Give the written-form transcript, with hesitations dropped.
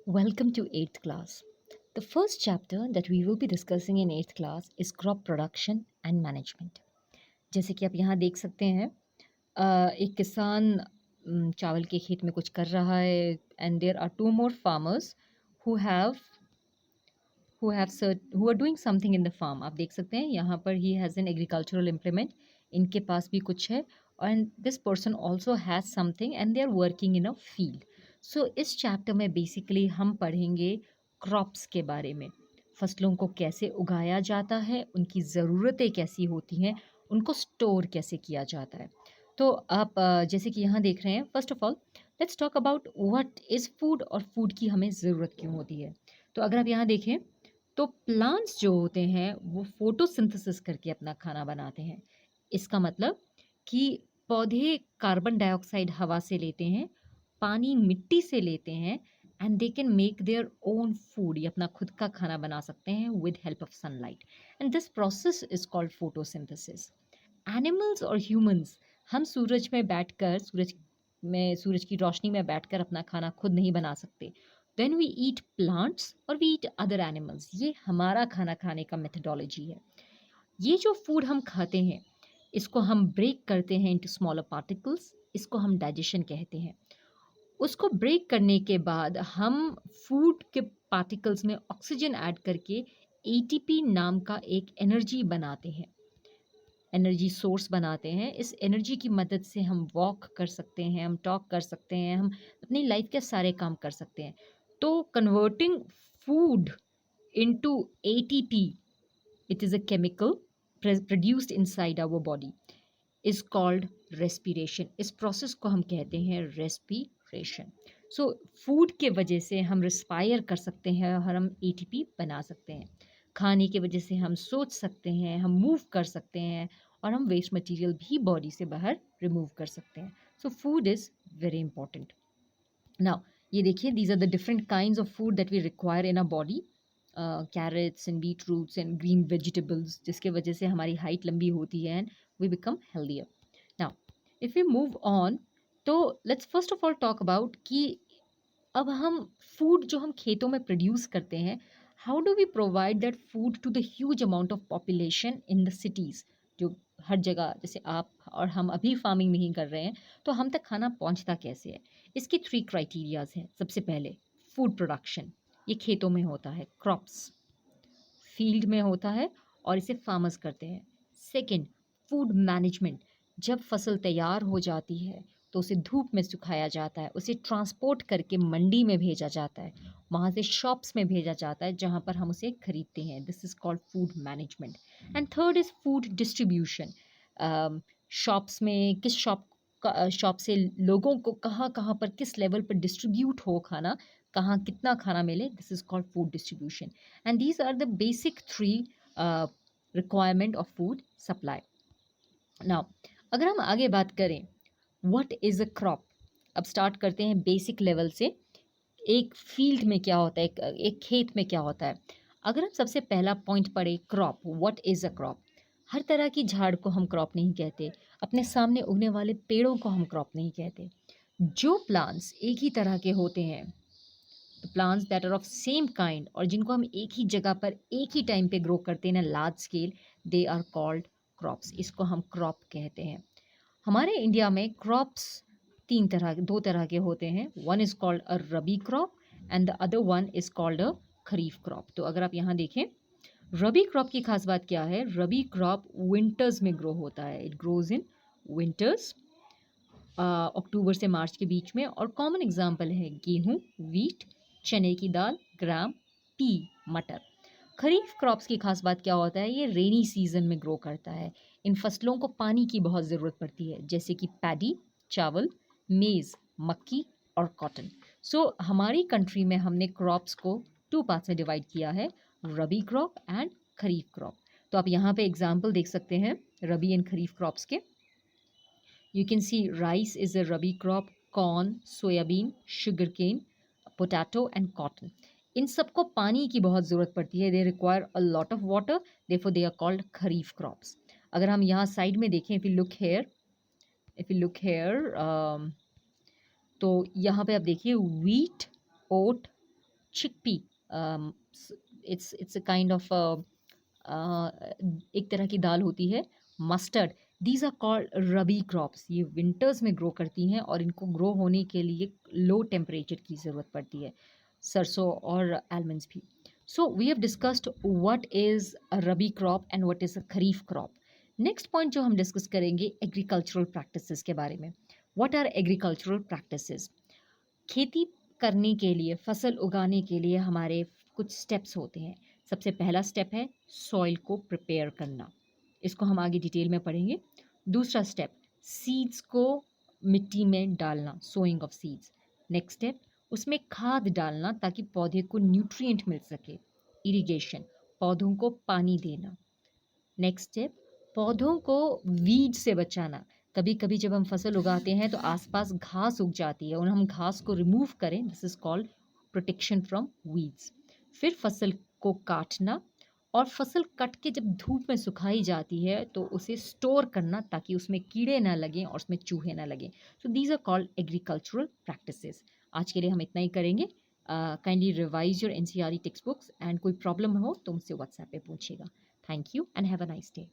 Welcome to 8th class. The first chapter that we will be discussing in 8th class is crop production and management. जैसे कि आप यहाँ देख सकते हैं एक किसान चावल के खेत में कुछ कर रहा है and there are two more farmers who have who are doing something in the farm. आप देख सकते हैं यहाँ पर ही हैज़ एन एग्रीकल्चरल इम्प्लीमेंट, इनके पास भी कुछ है and this person also has something and they are working in a field. So इस चैप्टर में बेसिकली हम पढ़ेंगे क्रॉप्स के बारे में, फसलों को कैसे उगाया जाता है, उनकी ज़रूरतें कैसी होती हैं, उनको स्टोर कैसे किया जाता है। तो आप जैसे कि यहाँ देख रहे हैं, first of all let's talk about what is food और फूड की हमें ज़रूरत क्यों होती है। तो अगर आप यहाँ देखें तो प्लांट्स जो होते हैं वो फोटोसिंथेसिस करके अपना खाना बनाते हैं। इसका मतलब कि पौधे कार्बन डाइऑक्साइड हवा से लेते हैं, पानी मिट्टी से लेते हैं and they can make their own food, ये अपना खुद का खाना बना सकते हैं with help of sunlight and this process is called photosynthesis. Animals और ह्यूमंस, हम सूरज की रोशनी में बैठकर अपना खाना खुद नहीं बना सकते। व्हेन वी ईट प्लांट्स और वी ईट अदर एनिमल्स, ये हमारा खाना खाने का मेथडोलॉजी है। ये जो फूड हम खाते हैं इसको हम ब्रेक करते हैं इनटू स्मॉलर पार्टिकल्स, इसको हम डाइजेशन कहते हैं। उसको ब्रेक करने के बाद हम फूड के पार्टिकल्स में ऑक्सीजन ऐड करके एटीपी नाम का एक एनर्जी बनाते हैं, एनर्जी सोर्स बनाते हैं। इस एनर्जी की मदद से हम वॉक कर सकते हैं, हम टॉक कर सकते हैं, हम अपनी लाइफ के सारे काम कर सकते हैं। तो converting food into ATP, it is a chemical produced inside our body, is called respiration. इस प्रोसेस को हम कहते हैं रेस्पिरेशन। सो फूड के वजह से हम रिस्पायर कर सकते हैं और हम एटीपी बना सकते हैं। खाने की वजह से हम सोच सकते हैं, हम मूव कर सकते हैं और हम वेस्ट मटेरियल भी बॉडी से बाहर रिमूव कर सकते हैं। So food is very important. Now ये देखिए, these are the different kinds of food that we require in a body. Carrots and beetroots and green vegetables, जिसके वजह से हमारी हाइट लंबी होती है and we become healthier. Now if we move on, तो let's first of all talk about कि अब हम फूड जो हम खेतों में प्रोड्यूस करते हैं, how do we provide that food to the huge amount of population in the cities. जो हर जगह, जैसे आप और हम अभी फार्मिंग नहीं कर रहे हैं, तो हम तक खाना पहुंचता कैसे है। इसकी 3 क्राइटेरियाज हैं। सबसे पहले फूड प्रोडक्शन, ये खेतों में होता है, क्रॉप्स फील्ड में होता है और इसे फार्मर्स करते हैं। सेकंड, फूड मैनेजमेंट, जब फसल तैयार हो जाती है तो उसे धूप में सुखाया जाता है, उसे ट्रांसपोर्ट करके मंडी में भेजा जाता है, वहाँ से शॉप्स में भेजा जाता है जहाँ पर हम उसे खरीदते हैं। This is called food management. And third is food distribution. Shops में किस शॉप से लोगों को कहाँ कहाँ पर किस लेवल पर डिस्ट्रीब्यूट हो खाना, कहाँ कितना खाना मिले, this is called food distribution. And these are the basic 3 requirement of food supply. Now अगर हम आगे बात करें व्हाट इज़ अ क्रॉप, अब स्टार्ट करते हैं बेसिक लेवल से। एक फील्ड में क्या होता है, एक खेत में क्या होता है। अगर हम सबसे पहला पॉइंट पढ़े, crop, what is a crop. हर तरह की झाड़ को हम क्रॉप नहीं कहते, अपने सामने उगने वाले पेड़ों को हम क्रॉप नहीं कहते। जो प्लांट्स एक ही तरह के होते हैं, the plants that are of same kind, और जिनको हम एक ही जगह पर एक ही टाइम पे ग्रो करते हैं ना large scale, they are called crops. इसको हम क्रॉप कहते हैं। हमारे इंडिया में क्रॉप्स दो तरह के होते हैं। One is called a rabi crop and the other one is called a kharif crop. तो अगर आप यहाँ देखें, रबी क्रॉप की खास बात क्या है, रबी क्रॉप विंटर्स में ग्रो होता है, इट ग्रोज इन विंटर्स, अक्टूबर से मार्च के बीच में। और कॉमन एग्जाम्पल है गेहूँ, वीट, चने की दाल, ग्राम, पी, मटर। खरीफ क्रॉप्स की खास बात क्या होता है, ये रेनी सीजन में ग्रो करता है। इन फसलों को पानी की बहुत ज़रूरत पड़ती है, जैसे कि पैडी, चावल, मेज़, मक्की और कॉटन। सो हमारी कंट्री में हमने क्रॉप्स को 2 पार्ट्स में डिवाइड किया है, रबी क्रॉप एंड खरीफ क्रॉप। तो आप यहाँ पे एग्जाम्पल देख सकते हैं रबी एंड खरीफ क्रॉप्स के। You can see rice is a rabi crop, corn, soybean, sugarcane, potato and cotton. इन सबको पानी की बहुत ज़रूरत पड़ती है, they require a lot of water, therefore they are called kharif crops. अगर हम यहाँ साइड में देखें, इफ़ यू लुक हेयर, तो यहाँ पे आप देखिए wheat, oat, chickpea, it's a kind of एक तरह की दाल होती है, mustard. These are called rabi crops. ये विंटर्स में ग्रो करती हैं और इनको ग्रो होने के लिए लो टेम्परेचर की ज़रूरत पड़ती है, सरसों और आलमंड्स भी। So we have discussed what is a rabi crop and what is a kharif crop. Next point जो हम डिस्कस करेंगे एग्रीकल्चरल प्रैक्टिसेस के बारे में। What are agricultural practices? खेती करने के लिए, फसल उगाने के लिए हमारे कुछ स्टेप्स होते हैं। सबसे पहला स्टेप है सॉइल को प्रिपेयर करना। इसको हम आगे डिटेल में पढ़ेंगे। दूसरा स्टेप, सीड्स को मिट्टी में डालना, sowing of seeds. Next step, उसमें खाद डालना ताकि पौधे को न्यूट्रिएंट मिल सके। इरिगेशन, पौधों को पानी देना। नेक्स्ट स्टेप, पौधों को वीड से बचाना। कभी कभी जब हम फसल उगाते हैं तो आसपास घास उग जाती है और हम घास को रिमूव करें, this is called protection from weeds. फिर फसल को काटना, और फसल कट के जब धूप में सुखाई जाती है तो उसे स्टोर करना ताकि उसमें कीड़े ना लगें और उसमें चूहे ना लगें। So these are called agricultural practices. आज के लिए हम इतना ही करेंगे। Kindly revise your NCERT text books, and कोई प्रॉब्लम हो तो मुझसे व्हाट्सएप पे पूछिएगा। Thank you and have a nice day.